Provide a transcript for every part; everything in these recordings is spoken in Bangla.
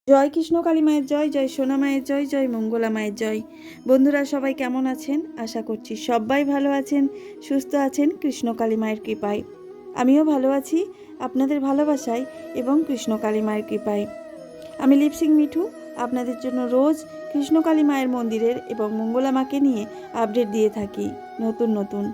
জয় কৃষ্ণ কালী মায়ের জয়, জয় সোনা মায়ের জয়, জয় মঙ্গলা মায়ের জয়। বন্ধুরা সবাই কেমন আছেন? আশা করছি সবাই ভালো আছেন, সুস্থ আছেন কৃষ্ণ কালী মায়ের কৃপায়। আমিও ভালো আছি আপনাদের ভালোবাসায় এবং কৃষ্ণ কালী মায়ের কৃপায়। আমি লিপসিং মিঠু আপনাদের জন্য রোজ কৃষ্ণ কালী মায়ের মন্দিরের এবং মঙ্গলা মাকে নিয়ে আপডেট দিয়ে থাকি। নতুন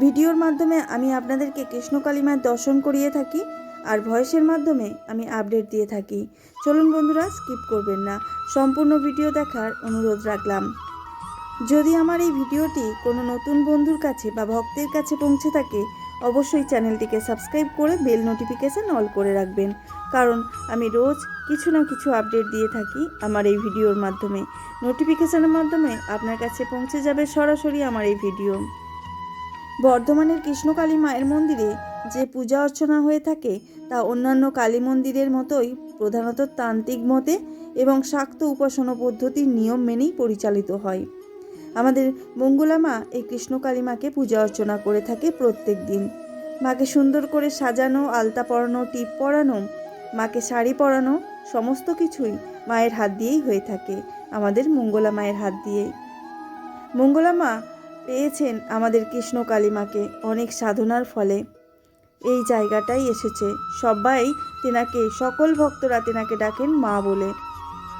ভিডিওর মাধ্যমে আমি আপনাদেরকে কৃষ্ণ কালী মায়ের দর্শন করিয়ে থাকি, আর ভয়েসের মাধ্যমে আমি আপডেট দিয়ে থাকি। চলুন বন্ধুরা, স্কিপ করবেন না, সম্পূর্ণ ভিডিও দেখার অনুরোধ রাখলাম। যদি আমার এই ভিডিওটি কোনো নতুন বন্ধুর কাছে বা ভক্তের কাছে পৌঁছে থাকে, অবশ্যই চ্যানেলটিকে সাবস্ক্রাইব করে বেল নোটিফিকেশান অল করে রাখবেন, কারণ আমি রোজ কিছু না কিছু আপডেট দিয়ে থাকি আমার এই ভিডিওর মাধ্যমে। নোটিফিকেশানের মাধ্যমে আপনার কাছে পৌঁছে যাবে সরাসরি আমার এই ভিডিও। বর্ধমানের কৃষ্ণকালী মায়ের মন্দিরে যে পূজা অর্চনা হয়ে থাকে তা অন্যান্য কালী মন্দিরের মতোই প্রধানত তান্ত্রিক মতে এবং শাক্ত উপাসনা পদ্ধতির নিয়ম মেনেই পরিচালিত হয়। আমাদের মঙ্গলা মা এই কৃষ্ণকালী মাকে পূজা অর্চনা করে থাকে প্রত্যেক দিন। মাকে সুন্দর করে সাজানো, আলতা পরানো, টিপ পরানো, মাকে শাড়ি পরানো, সমস্ত কিছুই মায়ের হাত দিয়েই হয়ে থাকে, আমাদের মঙ্গলা মায়ের হাত দিয়েই। মঙ্গলা মা পেয়েছেন আমাদের কৃষ্ণ কালী মাকে অনেক সাধনার ফলে এই জায়গাটাই এসেছে। সবাই তেনাকে, সকল ভক্তরা তেনাকে ডাকেন মা বলে।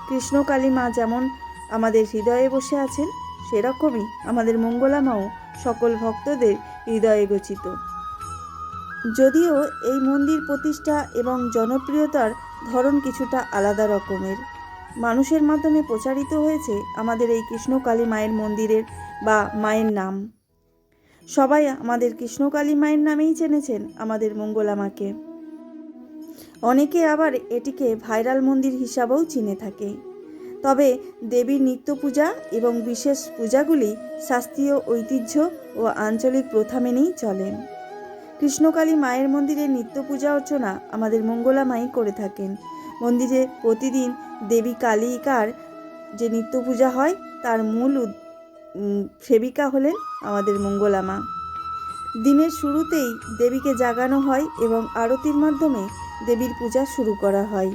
কৃষ্ণ কালী মা যেমন আমাদের হৃদয়ে বসে আছেন, সেরকমই আমাদের মঙ্গলা মাও সকল ভক্তদের হৃদয়ে গচ্ছিত। যদিও এই মন্দির প্রতিষ্ঠা এবং জনপ্রিয়তার ধরন কিছুটা আলাদা রকমের, মানুষের মাধ্যমে প্রচারিত হয়েছে আমাদের এই কৃষ্ণ কালী মায়ের মন্দিরের বা মায়ের নাম। সবাই আমাদের কৃষ্ণ কালী মায়ের নামেই চেনেছেন আমাদের মঙ্গলা মাকে। অনেকে আবার এটিকে ভাইরাল মন্দির হিসাবেও চিনে থাকে। তবে দেবীর নিত্য পূজা এবং বিশেষ পূজাগুলি শাস্ত্রীয় ঐতিহ্য ও আঞ্চলিক প্রথা মেনেই চলেন। কৃষ্ণকালী মায়ের মন্দিরে নিত্য পূজা অর্চনা আমাদের মঙ্গলা মাই করে থাকেন। মন্দিরে প্রতিদিন দেবী কালিকার যে নিত্য পূজা হয় তার মূল সেবিকা হলেন আমাদের মঙ্গলা মা। দিনের শুরুতেই দেবীকে জাগানো হয় এবং আরতির মাধ্যমে দেবীর পূজা শুরু করা হয়।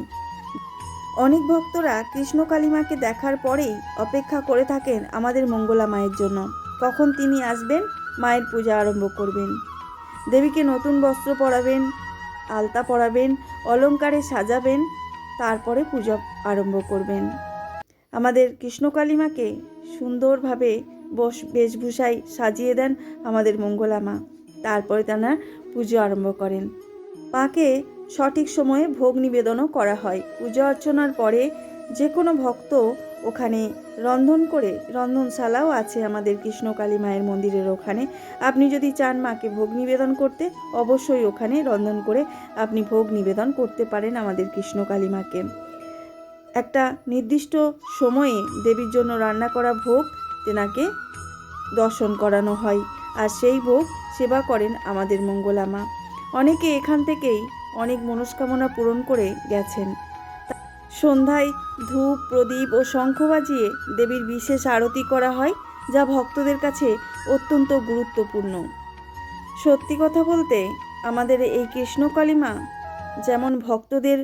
অনেক ভক্তরা কৃষ্ণ কালী মাকে দেখার পরেই অপেক্ষা করে থাকেন আমাদের মঙ্গলা মায়ের জন্য, কখন তিনি আসবেন, মায়ের পূজা আরম্ভ করবেন। দেবীকে নতুন বস্ত্র পরাবেন, আলতা পরাবেন, অলঙ্কারে সাজাবেন, তারপরে পূজা আরম্ভ করবেন। আমাদের কৃষ্ণ কালী মাকে সুন্দরভাবে বেশভূষায় সাজিয়ে দেন আমাদের মঙ্গলা মা। তারপরে তারা পুজো আরম্ভ করেন। মাকে সঠিক সময়ে ভোগ নিবেদনও করা হয়। পূজা অর্চনার পরে যে কোনো ভক্ত ওখানে রন্ধনশালাও আছে আমাদের কৃষ্ণ কালী মায়ের মন্দিরের ওখানে। আপনি যদি চান মাকে ভোগ নিবেদন করতে, অবশ্যই ওখানে রন্ধন করে আপনি ভোগ নিবেদন করতে পারেন আমাদের কৃষ্ণ কালী মাকে। একটা নির্দিষ্ট সময়ে দেবীর জন্য রান্না করা ভোগ তেনাকে দর্শন করানো হয়, আর সেই ভোগ সেবা করেন আমাদের মঙ্গলা মা। অনেকে এখান থেকেই অনেক মনস্কামনা পূরণ করে গেছেন। সন্ধ্যায় ধূপ, প্রদীপ ও শঙ্খ বাজিয়ে দেবীর বিশেষ আরতি করা হয়, যা ভক্তদের কাছে অত্যন্ত গুরুত্বপূর্ণ। সত্যি কথা বলতে আমাদের এই কৃষ্ণকালী মা যেমন ভক্তদের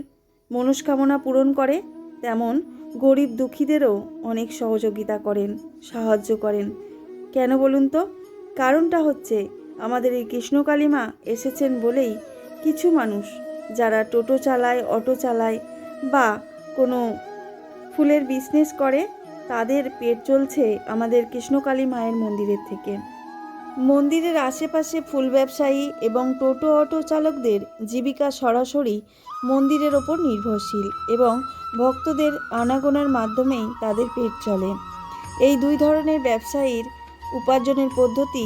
মনস্কামনা পূরণ করে, তেমন গরিব দুঃখীদেরও অনেক সহযোগিতা করেন, সাহায্য করেন। কেন বলুন তো? কারণটা হচ্ছে আমাদের এই কৃষ্ণকালী মা এসেছেন বলেই কিছু মানুষ যারা টোটো চালায়, অটো চালায় বা কোনো ফুলের বিজনেস করে, তাদের পেট চলছে আমাদের কৃষ্ণকালী মায়ের মন্দিরের থেকে। মন্দিরের আশেপাশে ফুল ব্যবসায়ী এবং টোটো অটো চালকদের জীবিকা সরাসরি মন্দিরের ওপর নির্ভরশীল এবং ভক্তদের আনাগোনার মাধ্যমেই তাদের পেট চলে। এই দুই ধরনের ব্যবসায়ীর উপার্জনের পদ্ধতি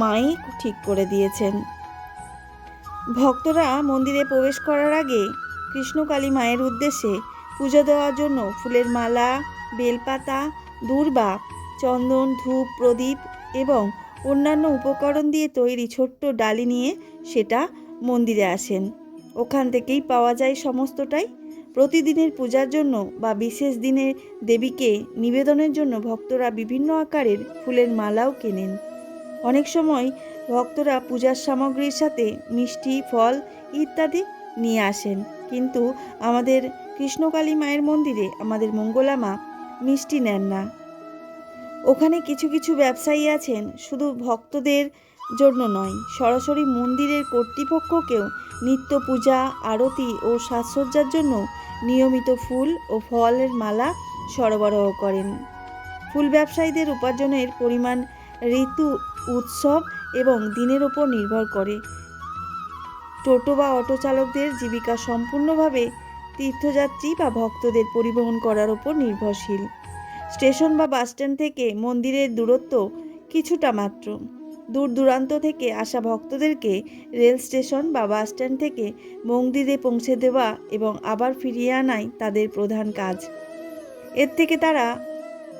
মাই ঠিক করে দিয়েছেন। ভক্তরা মন্দিরে প্রবেশ করার আগে কৃষ্ণকালী মায়ের উদ্দেশ্যে পুজো দেওয়ার জন্য ফুলের মালা, বেলপাতা, দূর্বা, চন্দন, ধূপ, প্রদীপ এবং অন্যান্য উপকরণ দিয়ে তৈরি ছোট্ট ডালি নিয়ে সেটা মন্দিরে আসেন। ওখান থেকেই পাওয়া যায় সমস্তটাই। প্রতিদিনের পূজার জন্য বা বিশেষ দিনে দেবীকে নিবেদনের জন্য ভক্তরা বিভিন্ন আকারের ফুলের মালাও কেনেন। অনেক সময় ভক্তরা পূজার সামগ্রীর সাথে মিষ্টি, ফল ইত্যাদি নিয়ে আসেন, কিন্তু আমাদের কৃষ্ণকালী মায়ের মন্দিরে আমাদের মঙ্গলা মা মিষ্টি নেন না। ওখানে কিছু কিছু ব্যবসায়ী আছেন, শুধু ভক্তদের জন্য নয়, সরাসরি মন্দিরের কর্তৃপক্ষকেও নিত্য পূজা, আরতি ও সাজসজ্জার জন্য নিয়মিত ফুল ও ফলের মালা সরবরাহ করেন। ফুল ব্যবসায়ীদের উপার্জনের পরিমাণ ঋতু, উৎসব এবং দিনের ওপর নির্ভর করে। টোটো বা অটো চালকদের জীবিকা সম্পূর্ণভাবে তীর্থযাত্রী বা ভক্তদের পরিবহন করার ওপর নির্ভরশীল। স্টেশন বা বাসস্ট্যান্ড থেকে মন্দিরের দূরত্ব কিছুটা মাত্র। দূর দূরান্ত থেকে আসা ভক্তদেরকে রেল স্টেশন বা বাসস্ট্যান্ড থেকে মন্দিরে পৌঁছে দেওয়া এবং আবার ফিরিয়ে আনাই তাদের প্রধান কাজ। এর থেকে তারা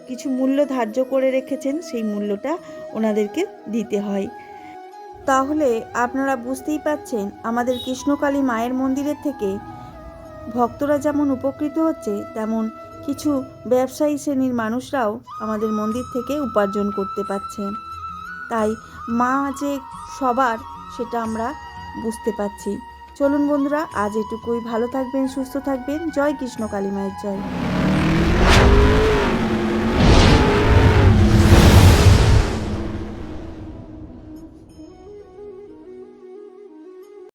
কিছু মূল্য ধার্য করে রেখেছেন, সেই মূল্যটা ওনাদেরকে দিতে হয়। তাহলে আপনারা বুঝতেই পাচ্ছেন আমাদের কৃষ্ণকালী মায়ের মন্দিরের থেকে ভক্তরা যেমন উপকৃত হচ্ছে, তেমন কিছু ব্যবসায়ী শ্রেণীর মানুষরাও আমাদের মন্দির থেকে উপার্জন করতে পারছে। তাই মা যে সবার, সেটা আমরা বুঝতে পারছি। চলুন বন্ধুরা, আজ এটুকুই। ভালো থাকবেন, সুস্থ থাকবেন। জয় কৃষ্ণকালী মায়ের জয়।